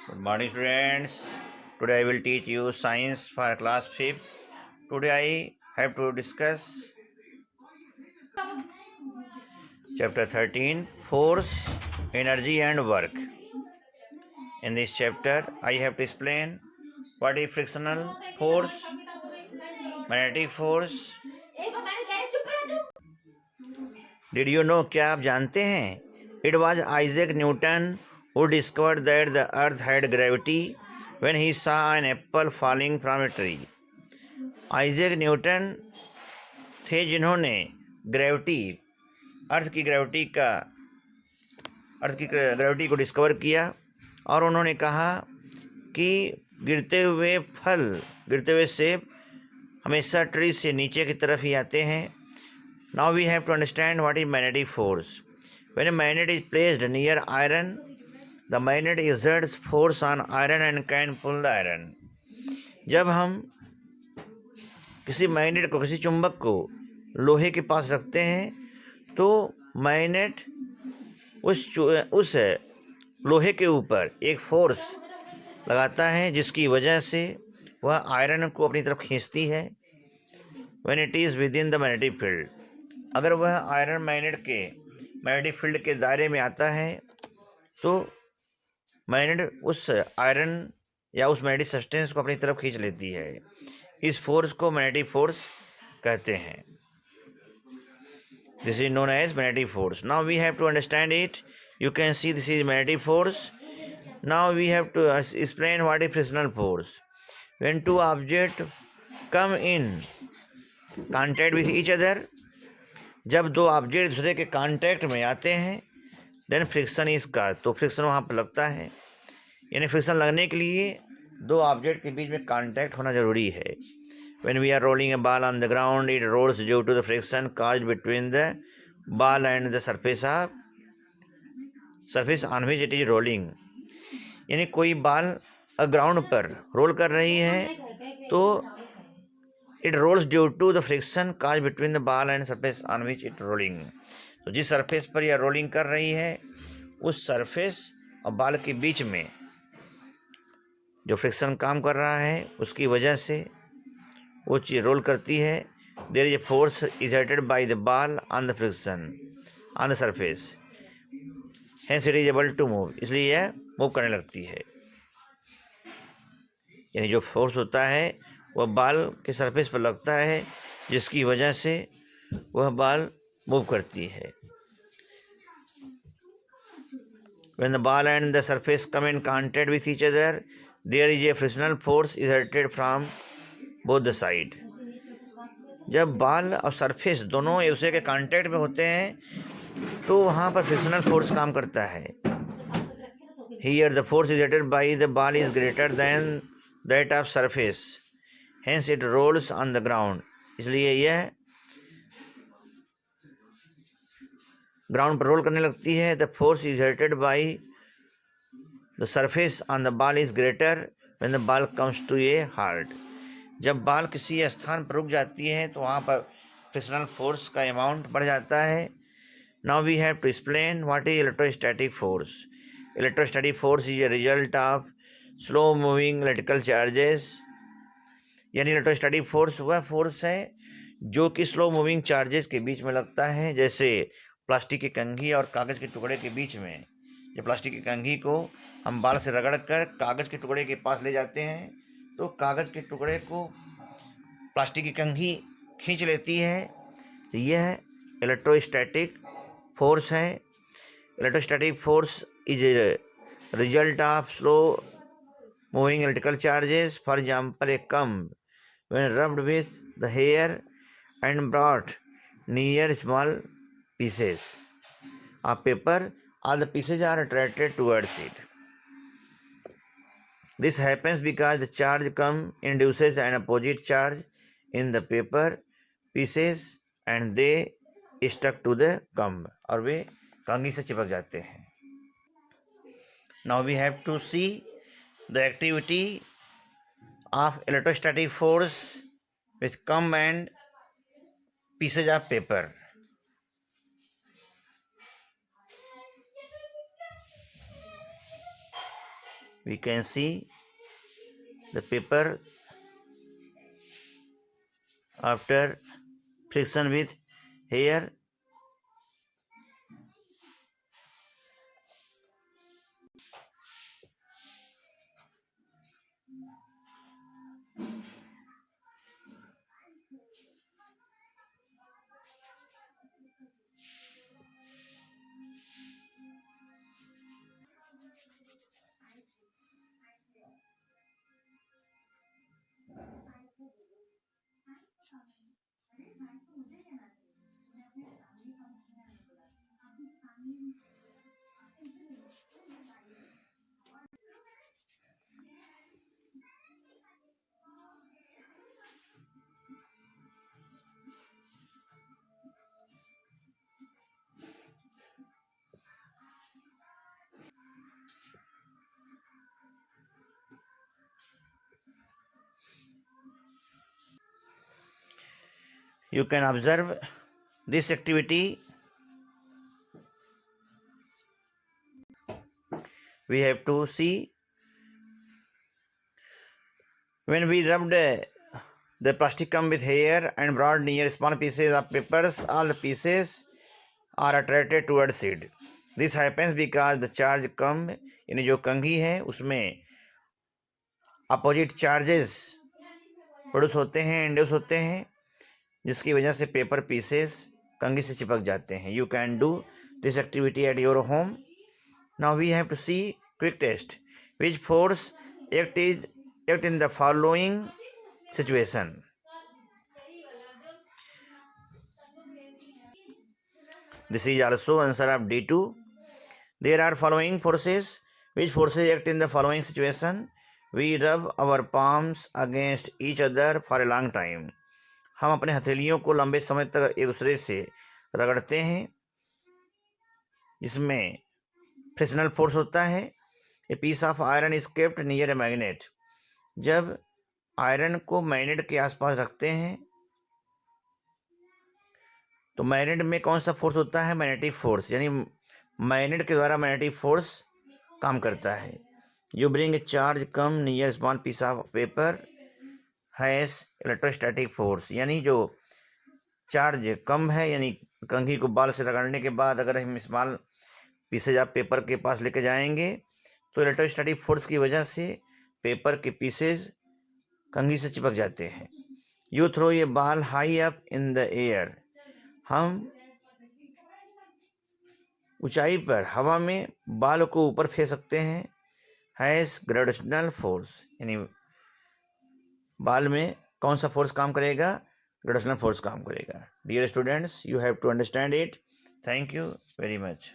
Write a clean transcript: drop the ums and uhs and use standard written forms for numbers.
Good morning, students. Today I will teach you science for class 5th. Today I have to discuss chapter 13 Force, Energy and Work. In this chapter, I have to explain what is frictional force, magnetic force. Did you know? क्या आप जानते हैं? It was Isaac Newton who discovered that the earth had gravity when he saw an apple falling from a tree. Isaac Newton थे जिन्होंने अर्थ की gravity को discover किया और उन्होंने कहा कि गिरते हुए सेब हमेशा ट्री से नीचे की तरफ ही आते हैं. Now we have to understand what is magnetic force. When a magnet is placed near iron, the magnet exerts force on iron and can pull the iron. जब हम किसी चुंबक को लोहे के पास रखते हैं तो मैग्नेट उस लोहे के ऊपर एक फोर्स लगाता है जिसकी वजह से वह आयरन को अपनी तरफ खींचती है. When it is with in the magnetic field, अगर वह आयरन मैग्नेटिक फील्ड के दायरे में आता है तो मैग्नेट उस आयरन या उस मैग्नेटिक सब्सटेंस को अपनी तरफ खींच लेती है. इस फोर्स को मैग्नेटिक फोर्स कहते हैं. This is known as magnetic force. Now we have to understand it. You can see this is magnetic force. Now we have to explain what is frictional force. When two objects come in contact with each other, जब दो object दूसरे के contact में आते हैं, then friction is का, तो friction वहाँ पर लगता है. यानी फ्रिक्शन लगने के लिए दो ऑब्जेक्ट के बीच में कांटेक्ट होना जरूरी है. When we are rolling a ball on the ground, it rolls due to the friction caused between the ball and the surface on which it is rolling. यानी कोई बॉल ग्राउंड पर role कर रही है तो it rolls due to the friction caused between the ball and surface on which it rolling. तो जिस surface पर यह रोलिंग कर रही है उस सरफेस और बॉल के बीच में जो फ्रिक्शन काम कर रहा है उसकी वजह से वो चीज़ रोल करती है. There is a force exerted by the ball on the friction on the surface, hence it is able to move. इसलिए यह मूव करने लगती है. यानी जो फोर्स होता है वह बॉल के सरफेस पर लगता है जिसकी वजह से वह बॉल मूव करती है. When the ball and the surface come in contact with each other, there is a frictional force exerted from both the side. जब बॉल और सरफेस दोनों एक दूसरे के कांटेक्ट में होते हैं तो वहाँ पर फ्रिक्शनल फोर्स काम करता है. Here the force exerted by the ball is greater than that of surface, hence it rolls on the ground. इसलिए यह ग्राउंड पर रोल करने लगती है. The force exerted by the surface on the ball is greater when the ball comes to a halt. जब ball किसी स्थान पर रुक जाती है तो वहाँ पर फ्रिक्शनल फोर्स का अमाउंट बढ़ जाता है. Now we have to explain what is electrostatic force. Electrostatic force is a result of slow moving electrical charges. यानी इलेक्ट्रोस्टैटिक फोर्स वह फोर्स है जो कि स्लो मूविंग चार्जेस के बीच में लगता है. जैसे प्लास्टिक की कंघी और कागज़ के टुकड़े के बीच में, जब प्लास्टिक की कंघी को हम बाल से रगड़ कर कागज़ के टुकड़े के पास ले जाते हैं तो कागज़ के टुकड़े को प्लास्टिक की कंघी खींच लेती है. यह इलेक्ट्रोस्टैटिक फोर्स है. Electrostatic force is a result of slow moving electrical charges. For example, a comb when rubbed with the hair and brought near small pieces of paper, all the pieces are attracted towards it. This happens because the charge induces an opposite charge in the paper pieces and they stuck to the comb, और वे कंघी से चिपक जाते हैं. Now we have to see the activity of electrostatic force with comb and pieces of paper. we can see the paper after friction with hair. You can observe this activity. We have to see when we rubbed the plastic cum with hair and brought near small pieces of papers, all the pieces are attracted towards it. This happens because the charge cum यानी जो कंघी है उसमें opposite charges produce होते हैं, induce होते हैं, जिसकी वजह से पेपर पीसेस कंघी से चिपक जाते हैं. You can do this activity at your home. Now we have to see quick test. Which force act in the following situation. This is also answer of D2. There are following forces. Which forces act in the following situation? We rub our palms against each other for a long time. हम अपने हथेलियों को लंबे समय तक एक दूसरे से रगड़ते हैं, जिसमें फ्रिक्शनल फोर्स होता है. A piece of iron is kept near a magnet. जब आयरन को मैग्नेट के आसपास रखते हैं तो मैग्नेट में कौन सा फोर्स होता है? मैग्नेटिक फोर्स, यानी मैग्नेट के द्वारा मैग्नेटिक फोर्स काम करता है. You bring a charge comb near small piece of paper has electrostatic force. यानी जो चार्ज कम है, यानी कंघी को बाल से रगड़ने के बाद अगर हम स्मॉल पीसेज ऑफ पेपर के पास लेके जाएंगे तो इलेक्ट्रोस्टैटिक फोर्स की वजह से पेपर के पीसेज कंघी से चिपक जाते हैं. You throw a ball high up in the air. हम ऊंचाई पर हवा में बाल को ऊपर फेंक सकते हैं. हैज ग्रेविटेशनल फोर्स, यानी बाल में कौन सा फोर्स काम करेगा? ग्रेविटेशनल फोर्स काम करेगा. Dear students, you have to understand it. Thank you very much.